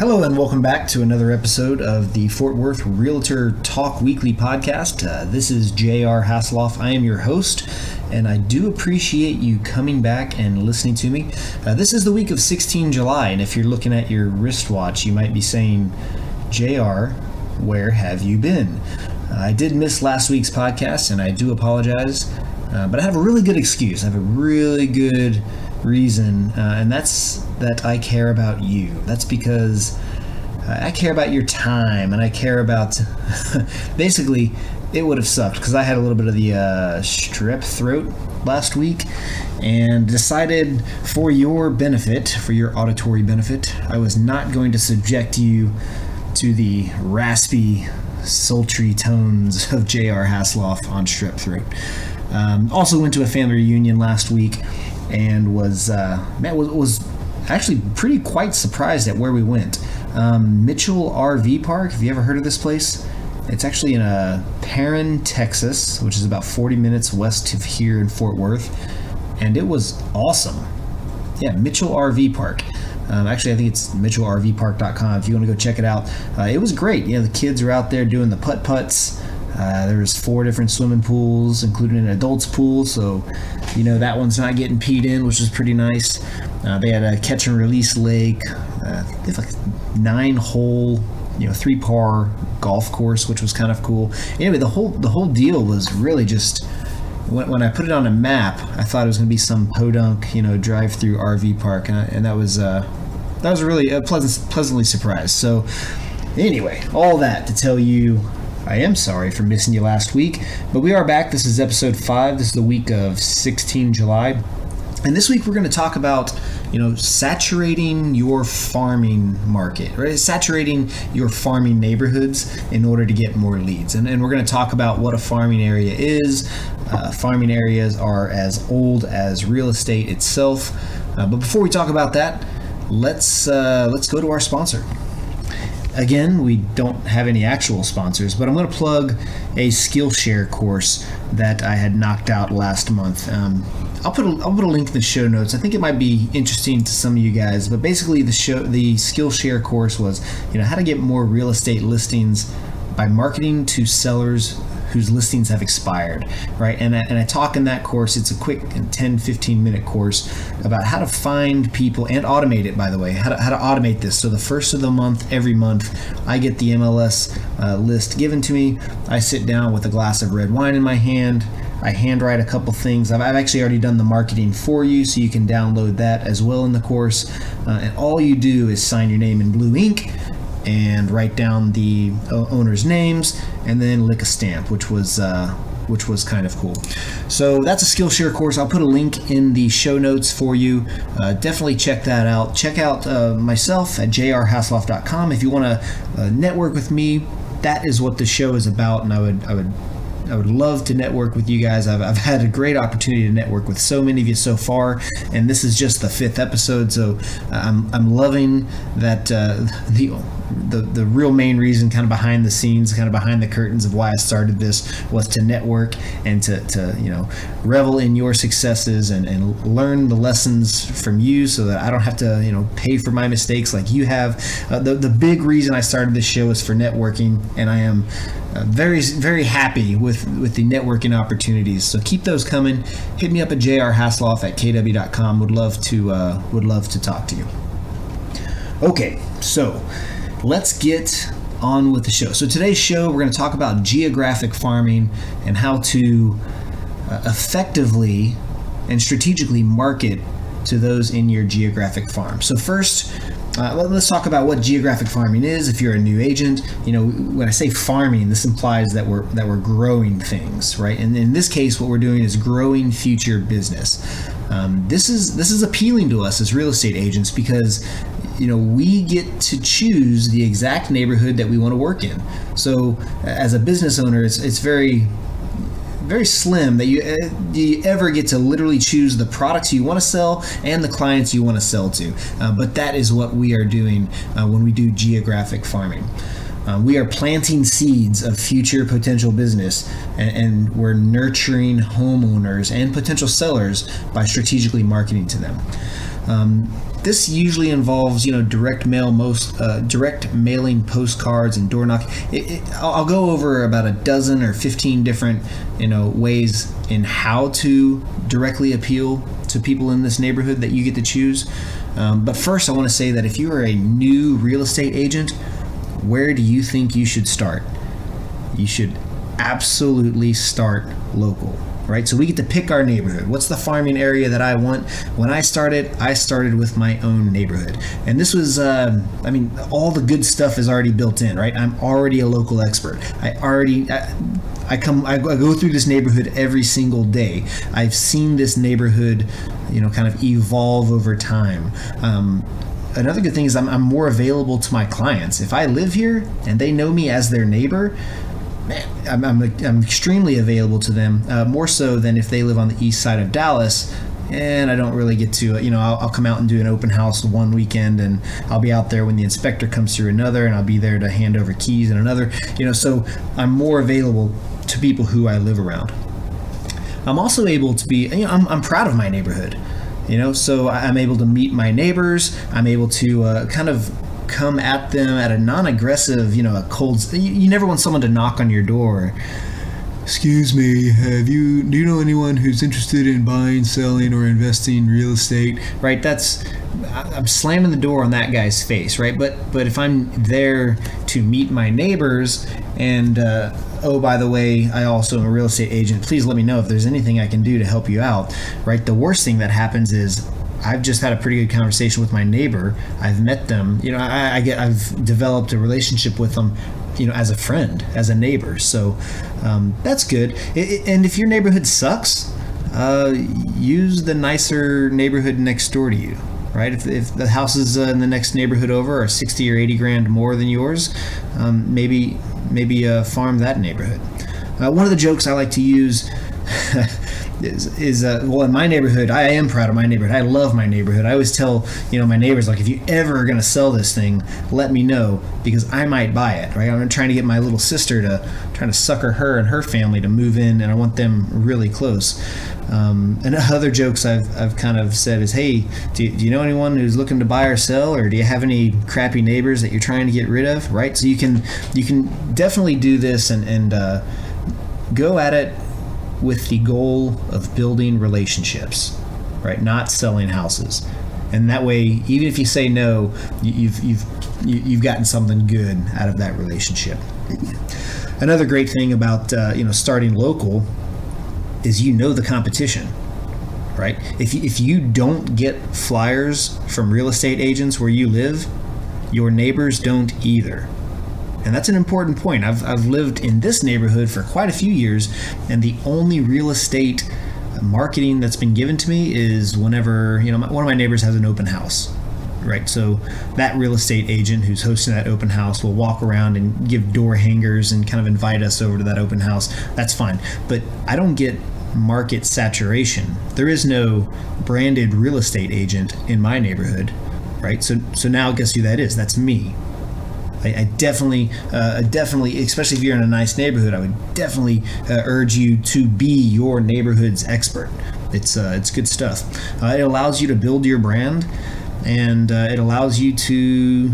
Hello and welcome back to another episode of the Fort Worth Realtor Talk Weekly podcast. This is J.R. Hasselhoff. I am your host, and I do appreciate you coming back and listening to me. This is the week of 16 July, and if you're looking at your wristwatch, you might be saying, J.R., where have you been? I did miss last week's podcast, and I do apologize, but I have a really good excuse. I have a really good reason, and that's that I care about you. That's because I care about your time, and I care about basically it would have sucked because I had a little bit of the strep throat last week and decided for your benefit, for your auditory benefit, I was not going to subject you to the raspy, sultry tones of J.R. Hasselhoff on strep throat. Also went to a family reunion last week and was actually quite surprised at where we went. Mitchell RV Park. Have you ever heard of this place? It's actually in Perrin, Texas, which is about 40 minutes west of here in Fort Worth, and it was awesome. Yeah, Mitchell RV Park. Actually, I think it's mitchellrvpark.com if you want to go check it out. It was great. You know, the kids are out there doing the putt-putts. There was 4 different swimming pools, including an adults pool, so you know that one's not getting peed in, which is pretty nice. They had a catch and release lake. They have like 9-hole, 3-par golf course, which was kind of cool. Anyway, the whole deal was really just when I put it on a map, I thought it was going to be some podunk, drive-through RV park, and that was really pleasantly surprised. So anyway, all that to tell you, I am sorry for missing you last week, but we are back. This is episode 5. This is the week of 16 July. And this week we're going to talk about, saturating your farming market, right? Saturating your farming neighborhoods in order to get more leads. And we're going to talk about what a farming area is. Farming areas are as old as real estate itself. But before we talk about that, let's go to our sponsor. Again, we don't have any actual sponsors, but I'm going to plug a Skillshare course that I had knocked out last month. I'll put a link in the show notes. I think it might be interesting to some of you guys, but basically the Skillshare course was, how to get more real estate listings by marketing to sellers whose listings have expired, right? And I talk in that course, it's a quick 10-15 minute course about how to find people and automate it, by the way, how to automate this. So the first of the month, every month, I get the MLS list given to me. I sit down with a glass of red wine in my hand. I handwrite a couple things. I've actually already done the marketing for you, so you can download that as well in the course. And all you do is sign your name in blue ink and write down the owner's names, and then lick a stamp, which was kind of cool. So that's a Skillshare course. I'll put a link in the show notes for you. Definitely check that out. Check out myself at jrhasselhoff.com if you want to network with me. That is what the show is about, and I would love to network with you guys. I've had a great opportunity to network with so many of you so far, and this is just the 5th episode. So I'm loving that the real main reason, kind of behind the scenes, kind of behind the curtains of why I started this, was to network and to revel in your successes and learn the lessons from you, so that I don't have to pay for my mistakes like you have. The big reason I started this show is for networking, and I am very, very happy with the networking opportunities. So keep those coming. Hit me up at jrhasselhoff@kw.com. Would love to talk to you. Okay, so let's get on with the show. So today's show, we're going to talk about geographic farming and how to effectively and strategically market to those in your geographic farm. So first, let's talk about what geographic farming is. If you're a new agent, when I say farming, this implies that we're growing things, right? And in this case, what we're doing is growing future business. This is appealing to us as real estate agents because we get to choose the exact neighborhood that we want to work in. So as a business owner, it's very, very slim that you ever get to literally choose the products you want to sell and the clients you want to sell to. But that is what we are doing when we do geographic farming. We are planting seeds of future potential business, and we're nurturing homeowners and potential sellers by strategically marketing to them. this usually involves, direct mailing postcards and door knocking. I'll go over about a dozen or 15 different, ways in how to directly appeal to people in this neighborhood that you get to choose. But first, I want to say that if you are a new real estate agent, where do you think you should start? You should absolutely start local. Right? So we get to pick our neighborhood. What's the farming area that I want? When I started with my own neighborhood. And this was, all the good stuff is already built in, right? I'm already a local expert. I go through this neighborhood every single day. I've seen this neighborhood, kind of evolve over time. Another good thing is I'm more available to my clients. If I live here and they know me as their neighbor, I'm extremely available to them, more so than if they live on the east side of Dallas and I don't really get to, I'll come out and do an open house one weekend and I'll be out there when the inspector comes through another, and I'll be there to hand over keys in another, so I'm more available to people who I live around. I'm also able to be, I'm proud of my neighborhood, so I'm able to meet my neighbors. I'm able to kind of come at them at a non-aggressive, a cold. You never want someone to knock on your door. Excuse me, do you know anyone who's interested in buying, selling, or investing in real estate? Right, I'm slamming the door on that guy's face, right? But if I'm there to meet my neighbors and oh, by the way, I also am a real estate agent, please let me know if there's anything I can do to help you out, right? The worst thing that happens is I've just had a pretty good conversation with my neighbor. I've met them. I've developed a relationship with them, as a friend, as a neighbor. So that's good. And if your neighborhood sucks, use the nicer neighborhood next door to you, right? If the houses in the next neighborhood over are 60 or 80 grand more than yours, maybe farm that neighborhood. One of the jokes I like to use is in my neighborhood, I am proud of my neighborhood. I love my neighborhood. I always tell, my neighbors, like, if you ever are going to sell this thing, let me know, because I might buy it, right? I'm trying to get my little sister trying to sucker her and her family to move in, and I want them really close. And other jokes I've kind of said is, hey, do you know anyone who's looking to buy or sell, or do you have any crappy neighbors that you're trying to get rid of, right? So you can definitely do this and go at it with the goal of building relationships, right? Not selling houses. And that way, even if you say no, you've gotten something good out of that relationship. Another great thing about starting local is the competition, right? If you don't get flyers from real estate agents where you live, your neighbors don't either. And that's an important point. I've lived in this neighborhood for quite a few years, and the only real estate marketing that's been given to me is whenever one of my neighbors has an open house, right? So that real estate agent who's hosting that open house will walk around and give door hangers and kind of invite us over to that open house. That's fine, but I don't get market saturation. There is no branded real estate agent in my neighborhood, right? So now guess who that is? That's me. I definitely, especially if you're in a nice neighborhood, I would definitely urge you to be your neighborhood's expert. It's good stuff. It allows you to build your brand, and it allows you to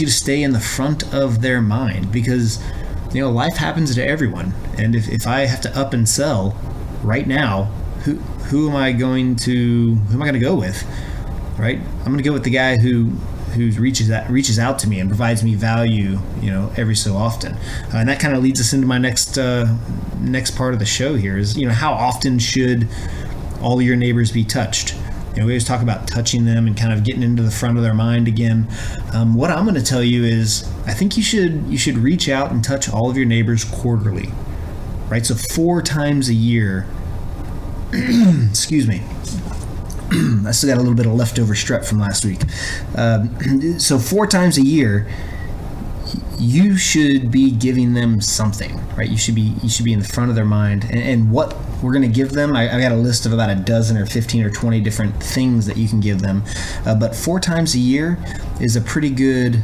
stay in the front of their mind, because life happens to everyone. And if I have to up and sell right now, who am I going to go with? Right? I'm going to go with the guy who reaches out to me and provides me value, every so often. And that kind of leads us into my next part of the show here is, how often should all your neighbors be touched? We always talk about touching them and kind of getting into the front of their mind again. What I'm going to tell you is, I think you should reach out and touch all of your neighbors quarterly, right? So 4 times a year. Excuse me. I still got a little bit of leftover strep from last week. So 4 times a year, you should be giving them something, right? You should be in the front of their mind. And what we're going to give them, I got a list of about a dozen or 15 or 20 different things that you can give them. But 4 times a year is a pretty good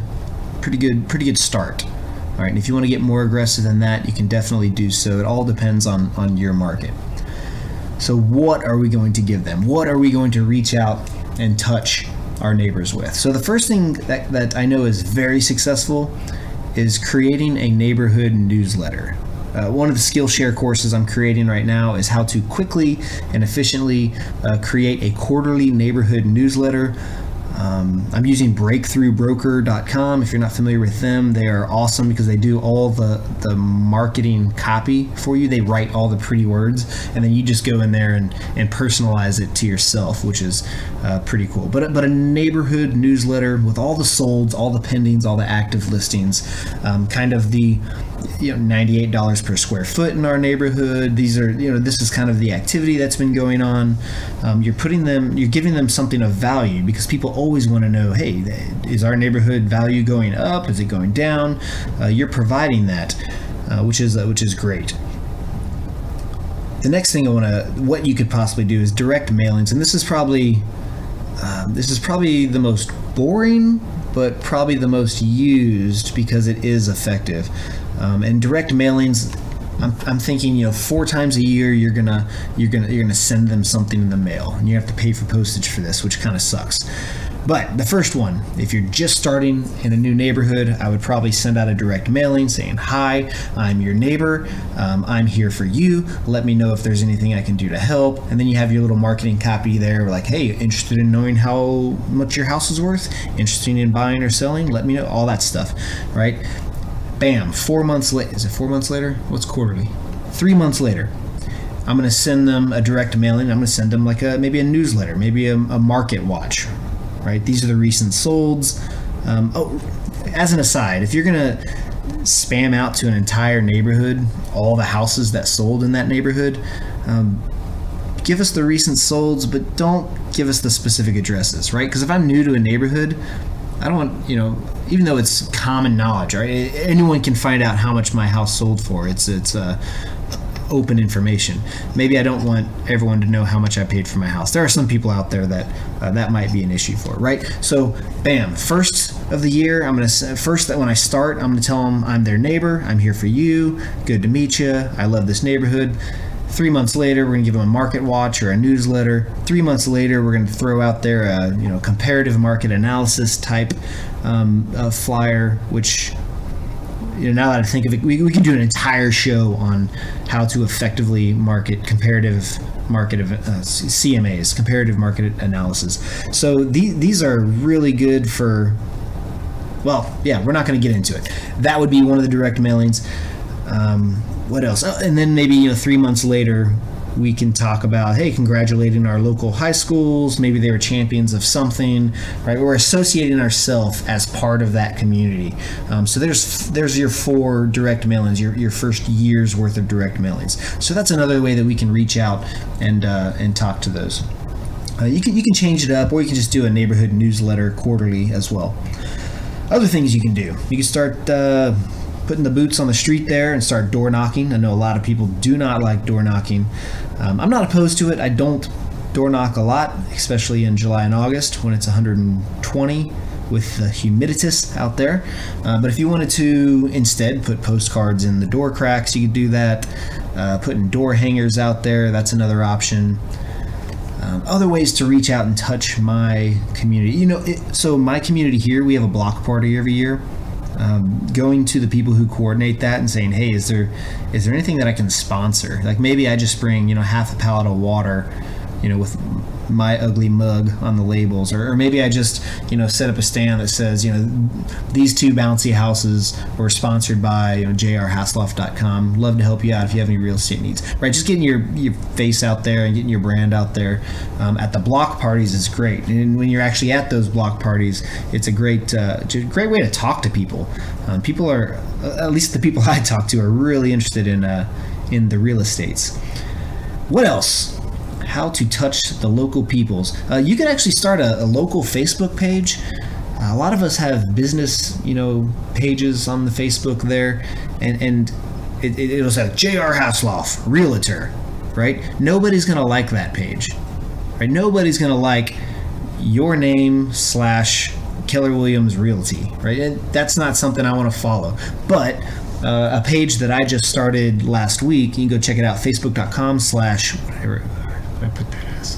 start. All right, and if you want to get more aggressive than that, you can definitely do so. It all depends on your market. So what are we going to give them? What are we going to reach out and touch our neighbors with. So the first thing that I know is very successful is creating a neighborhood newsletter. One of the Skillshare courses I'm creating right now is how to quickly and efficiently create a quarterly neighborhood newsletter. I'm using breakthroughbroker.com. If you're not familiar with them, they are awesome because they do all the marketing copy for you. They write all the pretty words, and then you just go in there and personalize it to yourself, which is pretty cool. But a neighborhood newsletter with all the solds, all the pendings, all the active listings, kind of the $98 per square foot in our neighborhood. These are, this is kind of the activity that's been going on. You're giving them something of value because people always want to know, hey, is our neighborhood value going up? Is it going down? You're providing that, which is great. The next thing what you could possibly do is direct mailings, and this is probably the most boring, but probably the most used because it is effective. And direct mailings, I'm thinking, 4 times a year you're gonna send them something in the mail, and you have to pay for postage for this, which kind of sucks. But the first one, if you're just starting in a new neighborhood, I would probably send out a direct mailing saying, "Hi, I'm your neighbor. I'm here for you. Let me know if there's anything I can do to help." And then you have your little marketing copy there, like, "Hey, interested in knowing how much your house is worth? Interested in buying or selling? Let me know." All that stuff, right? Bam, 4 months later. Is it 4 months later? What's quarterly? 3 months later. I'm going to send them a direct mailing. I'm going to send them maybe a newsletter, maybe a market watch, right? These are the recent solds. As an aside, if you're going to spam out to an entire neighborhood, all the houses that sold in that neighborhood, give us the recent solds, but don't give us the specific addresses, right? Because if I'm new to a neighborhood, I don't want, even though it's common knowledge, right? Anyone can find out how much my house sold for. It's open information. Maybe I don't want everyone to know how much I paid for my house. There are some people out there that might be an issue for, right? So, bam, first of the year, when I start, I'm gonna tell them I'm their neighbor. I'm here for you. Good to meet you. I love this neighborhood. 3 months later, we're going to give them a market watch or a newsletter. 3 months later, we're going to throw out there a comparative market analysis type flyer, which, now that I think of it, we can do an entire show on how to effectively market CMAs, comparative market analysis. So these are really good for, we're not going to get into it. That would be one of the direct mailings. What else? And then maybe 3 months later, we can talk about, hey, congratulating our local high schools. Maybe they were champions of something, right? We're associating ourselves as part of that community. So there's your 4 direct mailings, your first year's worth of direct mailings. So that's another way that we can reach out and talk to those. You can change it up, or you can just do a neighborhood newsletter quarterly as well. Other things you can do. You can start putting the boots on the street there and start door knocking. I know a lot of people do not like door knocking. I'm not opposed to it. I don't door knock a lot, especially in July and August when it's 120 with the humiditas out there. But if you wanted to instead put postcards in the door cracks, you could do that. Putting door hangers out there, that's another option. Other ways to reach out and touch my community. So my community here, we have a block party every year. Going to the people who coordinate that and saying, hey, is there anything that I can sponsor? Like maybe I just bring, half a pallet of water, with my ugly mug on the labels, or maybe I just, set up a stand that says, these 2 bouncy houses were sponsored by jrhasloff.com. Love to help you out if you have any real estate needs, right? Just getting your face out there and getting your brand out there. At the block parties is great. And when you're actually at those block parties, it's a great way to talk to people. People are, at least the people I talk to, are really interested in the real estates. What else? How to touch the local peoples. You can actually start a local Facebook page. A lot of us have business, pages on the Facebook there, and it'll say J.R. Hasloff, realtor, right? Nobody's gonna like that page, right? Nobody's gonna like your name / Keller Williams Realty, right? And that's not something I want to follow. But a page that I just started last week, you can go check it out, facebook.com/ whatever I put that as,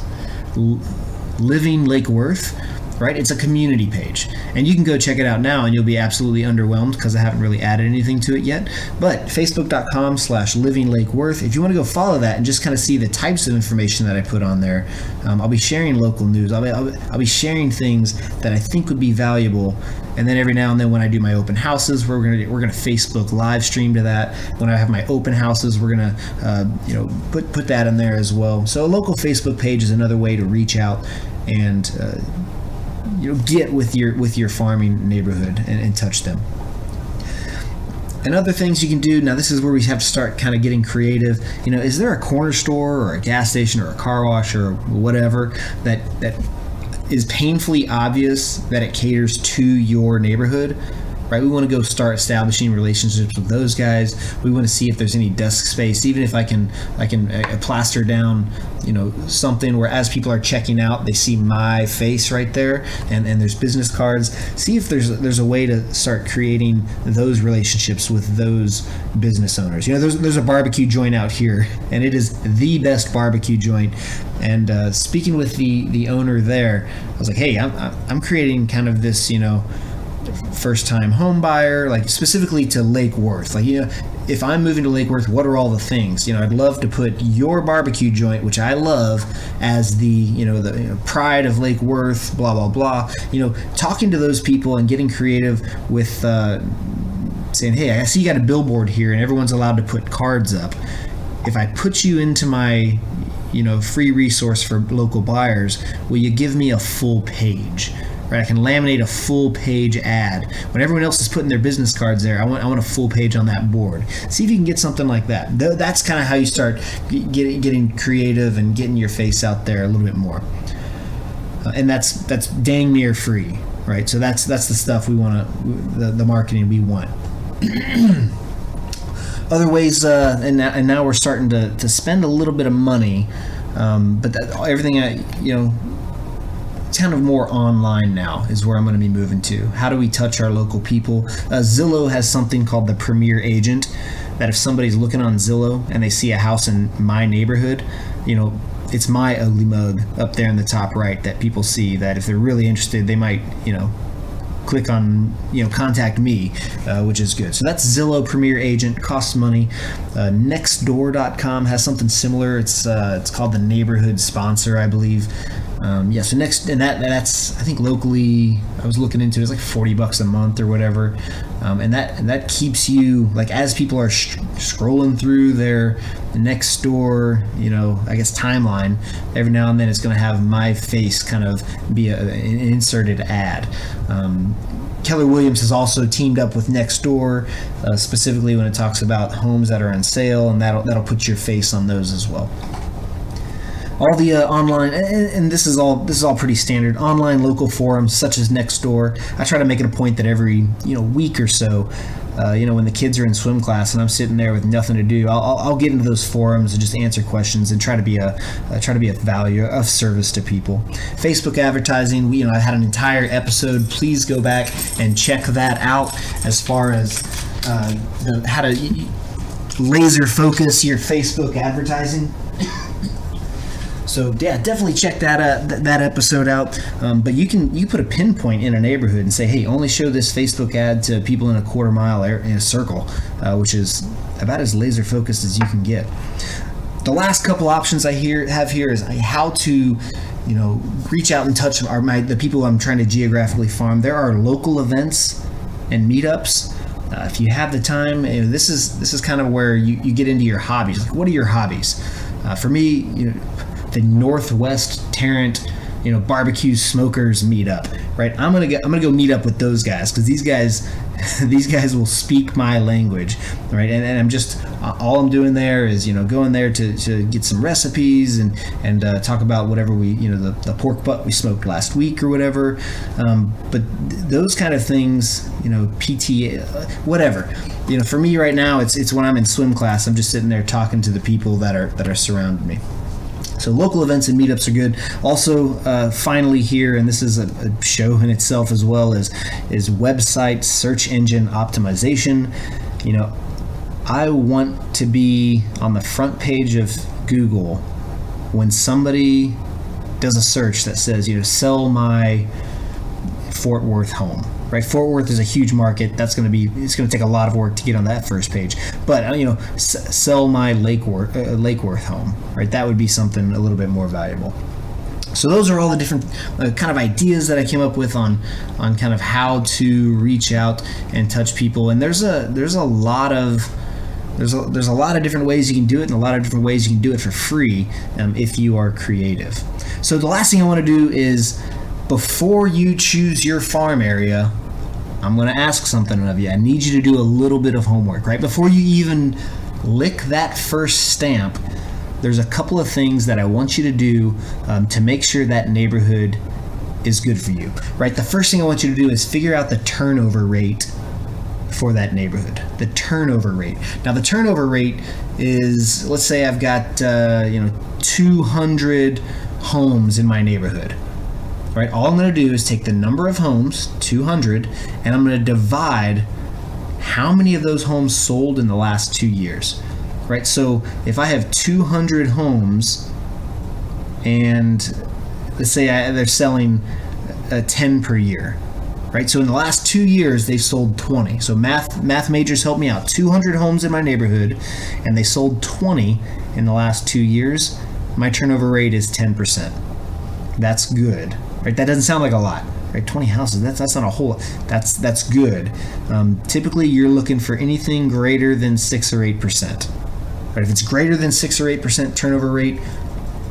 Living Lake Worth. right? It's a community page, and you can go check it out now and you'll be absolutely underwhelmed because I haven't really added anything to it yet. But facebook.com/Living Lake Worth, if you want to go follow that and just kind of see the types of information that I put on there, I'll be sharing local news. I'll be sharing things that I think would be valuable. And then every now and then when I do my open houses, we're gonna Facebook live stream to that. When I have my open houses, we're gonna put that in there as well. So a local Facebook page is another way to reach out and get with your farming neighborhood and touch them. And other things you can do, now this is where we have to start kind of getting creative. Is there a corner store or a gas station or a car wash or whatever that is painfully obvious that it caters to your neighborhood? Right, we want to go start establishing relationships with those guys. We want to see if there's any desk space, even if I can plaster down, something where as people are checking out, they see my face right there, and there's business cards. See if there's a way to start creating those relationships with those business owners. There's a barbecue joint out here, and it is the best barbecue joint. And speaking with the owner there, I was like, hey, I'm creating kind of this, first-time home buyer, like specifically to Lake Worth. Like, if I'm moving to Lake Worth, what are all the things? I'd love to put your barbecue joint, which I love, as the pride of Lake Worth, blah, blah, blah. Talking to those people and getting creative with saying, hey, I see you got a billboard here and everyone's allowed to put cards up. If I put you into my free resource for local buyers, will you give me a full page? Right, I can laminate a full page ad. When everyone else is putting their business cards there, I want a full page on that board. See if you can get something like that. That's kind of how you start getting creative and getting your face out there a little bit more. And that's dang near free, right? So that's the stuff we want to, the marketing we want. Other ways, and now we're starting to spend a little bit of money, but everything it's kind of more online now is where I'm going to be moving to. How do we touch our local people? Zillow has something called the Premier Agent, that if somebody's looking on Zillow and they see a house in my neighborhood, it's my ugly mug up there in the top right that people see, that if they're really interested, they might, click on, contact me, which is good. So that's Zillow Premier Agent, costs money. Nextdoor.com has something similar. It's called the Neighborhood Sponsor, I believe. So next, and that's I think locally, I was looking into it, it's like $40 a month or whatever, and that keeps you, like, as people are scrolling through their Nextdoor, I guess timeline, every now and then it's going to have my face kind of be an inserted ad. Keller Williams has also teamed up with Nextdoor, specifically when it talks about homes that are on sale, and that'll put your face on those as well. All the online, and this is all pretty standard, online local forums such as Nextdoor. I try to make it a point that every week or so, when the kids are in swim class and I'm sitting there with nothing to do, I'll get into those forums and just answer questions and try to be a value of service to people. Facebook advertising, I had an entire episode. Please go back and check that out as far as how to laser focus your Facebook advertising. So yeah, definitely check that episode out. But you put a pinpoint in a neighborhood and say, hey, only show this Facebook ad to people in a quarter mile in a circle, which is about as laser focused as you can get. The last couple options I have here is how to reach out and touch the people I'm trying to geographically farm. There are local events and meetups. If you have the time, this is kind of where you get into your hobbies. Like, what are your hobbies? For me, the Northwest Tarrant, barbecue smokers meetup, right? I'm gonna go meet up with those guys, because these guys will speak my language, right? And I'm just, all I'm doing there is going there to get some recipes and talk about whatever we the pork butt we smoked last week or whatever. But those kind of things, PTA, whatever. For me right now, it's when I'm in swim class, I'm just sitting there talking to the people that are surrounding me. So local events and meetups are good. Also, finally here, and this is a show in itself as well, is website search engine optimization. I want to be on the front page of Google when somebody does a search that says, sell my Fort Worth home, right? Fort Worth is a huge market. It's going to take a lot of work to get on that first page. But sell my Lake Worth home, right? That would be something a little bit more valuable. So those are all the different kind of ideas that I came up with on kind of how to reach out and touch people. And there's a lot of different ways you can do it, and a lot of different ways you can do it for free if you are creative. So the last thing I want to do is, before you choose your farm area, I'm going to ask something of you. I need you to do a little bit of homework, right? Before you even lick that first stamp, there's a couple of things that I want you to do to make sure that neighborhood is good for you, right? The first thing I want you to do is figure out the turnover rate for that neighborhood. The turnover rate. Now, the turnover rate is, let's say I've got 200 homes in my neighborhood. Right? All I'm going to do is take the number of homes, 200, and I'm going to divide how many of those homes sold in the last 2 years. Right? So if I have 200 homes, and let's say they're selling 10 per year, right? So in the last 2 years, they've sold 20. So math majors, help me out. 200 homes in my neighborhood, and they sold 20 in the last 2 years. My turnover rate is 10%. That's good. Right, that doesn't sound like a lot, right? 20 houses, that's not a whole lot. That's good. Typically, you're looking for anything greater than 6 or 8%. Right? If it's greater than 6 or 8% turnover rate,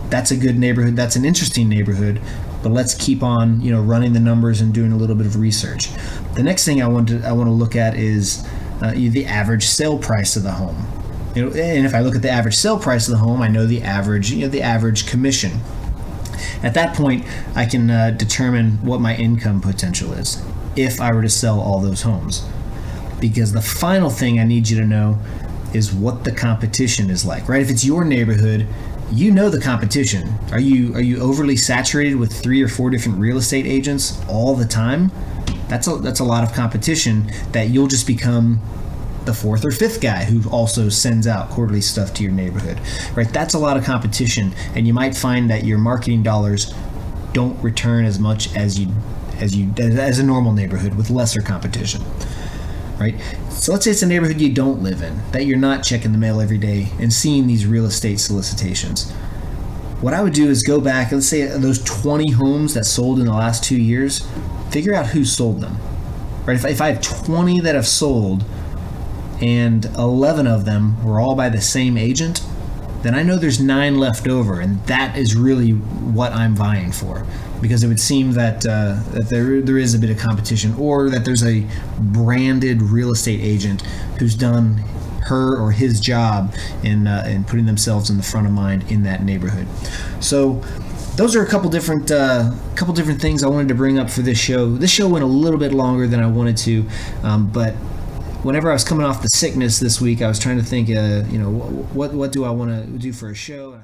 that's a good neighborhood. That's an interesting neighborhood. But let's keep on, running the numbers and doing a little bit of research. The next thing I want to look at is the average sale price of the home. And if I look at the average sale price of the home, I know the average commission. At that point, I can determine what my income potential is if I were to sell all those homes. Because the final thing I need you to know is what the competition is like, right? If it's your neighborhood, you know the competition. Are you overly saturated with 3 or 4 different real estate agents all the time? That's a lot of competition that you'll just become the 4th or 5th guy who also sends out quarterly stuff to your neighborhood, right? That's a lot of competition, and you might find that your marketing dollars don't return as much as a normal neighborhood with lesser competition, right? So let's say it's a neighborhood you don't live in, that you're not checking the mail every day and seeing these real estate solicitations. What I would do is go back, let's say those 20 homes that sold in the last 2 years, figure out who sold them, right? If I have 20 that have sold, and 11 of them were all by the same agent, then I know there's 9 left over, and that is really what I'm vying for, because it would seem that there is a bit of competition, or that there's a branded real estate agent who's done her or his job in putting themselves in the front of mind in that neighborhood. So those are a couple different things I wanted to bring up for this show. This show went a little bit longer than I wanted to, but whenever I was coming off the sickness this week, I was trying to think, what do I want to do for a show?